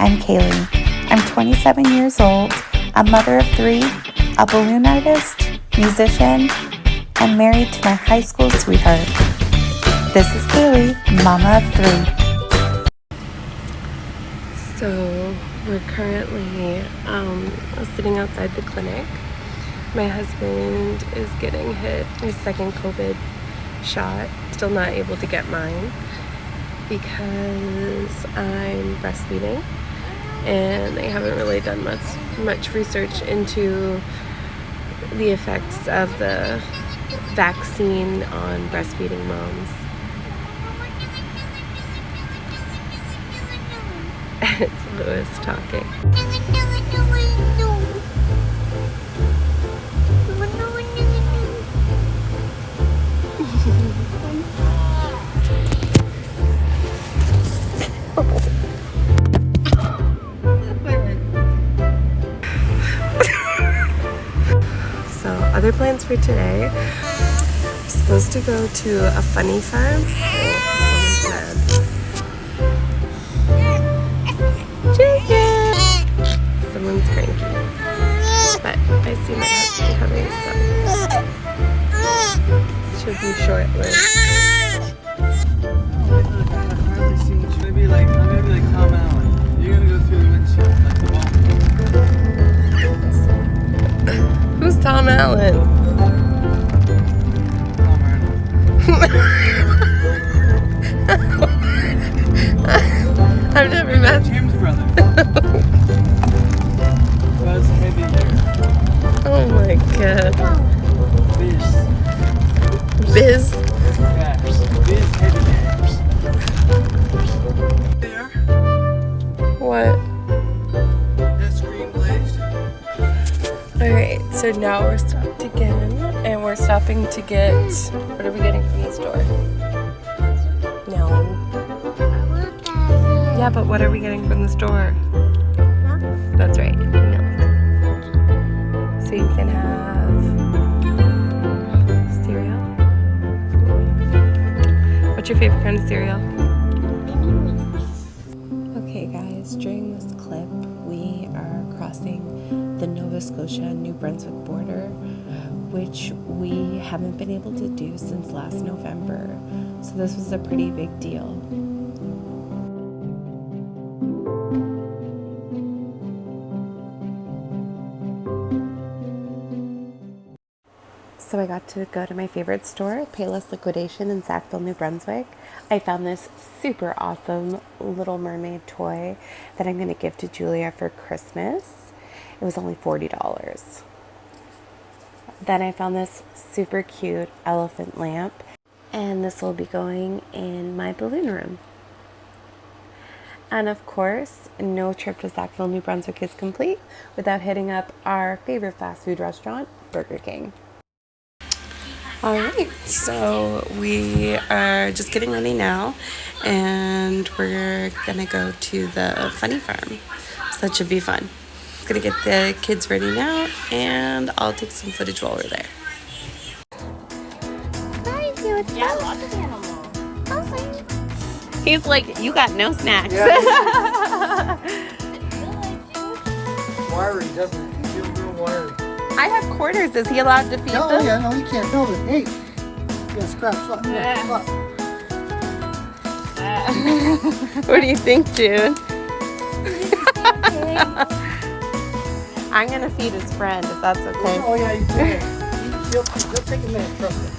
I'm Kaylee. I'm 27 years old, a mother of 3, a balloon artist, musician, and married to my high school sweetheart. This is Kaylee, mama of 3. So we're currently sitting outside the clinic. My husband is getting hit his second COVID shot. Still not able to get mine because I'm breastfeeding, and they haven't really done much research into the effects of the vaccine on breastfeeding moms. It's Lewis talking. So, other plans for today. We're supposed to go to a funny farm. Someone's cranky. But I see my husband coming, so should be short-lived. I'm gonna be like Tom Allen. You're gonna go through the windshield like the wall. Who's Tom Allen? Tom Arnold. I've never met Jim's brother. Buzz Heavy here. Oh my god. Biz. Biz? Babs. Biz Heavy Babs. There. What? That screen blazed. Alright, so now we're stopped again, and we're stopping to get, what are we getting from the store? No. Yeah, but what are we getting from the store? That's right, milk. So you can have cereal. What's your favorite kind of cereal? Okay guys, during this clip we are crossing the Nova Scotia-New Brunswick border, which we haven't been able to do since last November. So this was a pretty big deal. So I got to go to my favorite store, Payless Liquidation in Sackville, New Brunswick. I found this super awesome Little Mermaid toy that I'm going to give to Julia for Christmas. It was only $40. Then I found this super cute elephant lamp, and this will be going in my balloon room. And of course, no trip to Sackville, New Brunswick is complete without hitting up our favorite fast food restaurant, Burger King. Alright, so we are just getting ready now, and we're gonna go to the funny farm, so that should be fun. Gonna get the kids ready now, and I'll take some footage while we're there. Yeah, lots of animals. He's like, you got no snacks. Wiry, doesn't it? He feels real wiry. I have quarters. Is he allowed to feed them? Oh, yeah, no, he can't build it. Hey, you gotta scratch something. Yeah. What do you think, June? I'm gonna feed his friend, if that's okay. Oh, yeah, you can. He'll take a minute, trust me.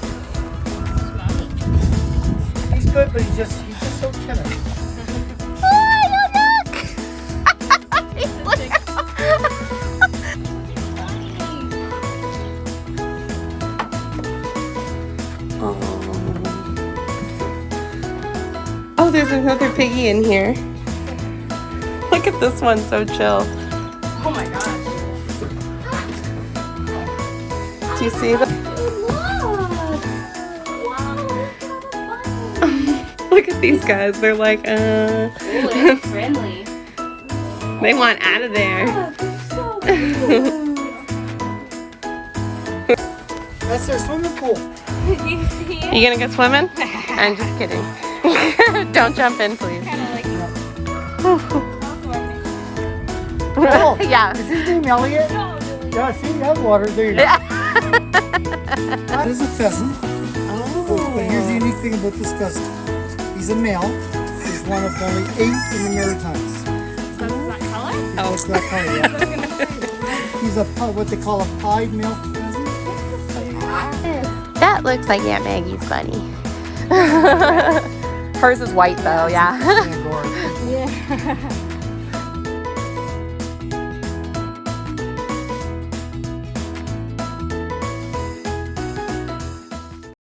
He's good, but he's just so timid. Oh, there's another piggy in here. Look at this one, so chill. Oh my gosh. Do you see that? Look at these guys. They're like, Ooh, it's friendly. They want out of there. That's their swimming pool. You see it? You gonna go swimming? I'm just kidding. Don't jump in, please. Kind of like Oh, Yeah. is his name Elliot? Yeah, see, you have water. There you go. That is a pheasant. Oh. But here's the unique thing about this pheasant. He's a male. He's one of only 8 in the Maritimes. So is that color? What's that color? Yeah. He's a what they call a pied male pheasant. That looks like Aunt Maggie's bunny. Hers is white though, yeah. Angora.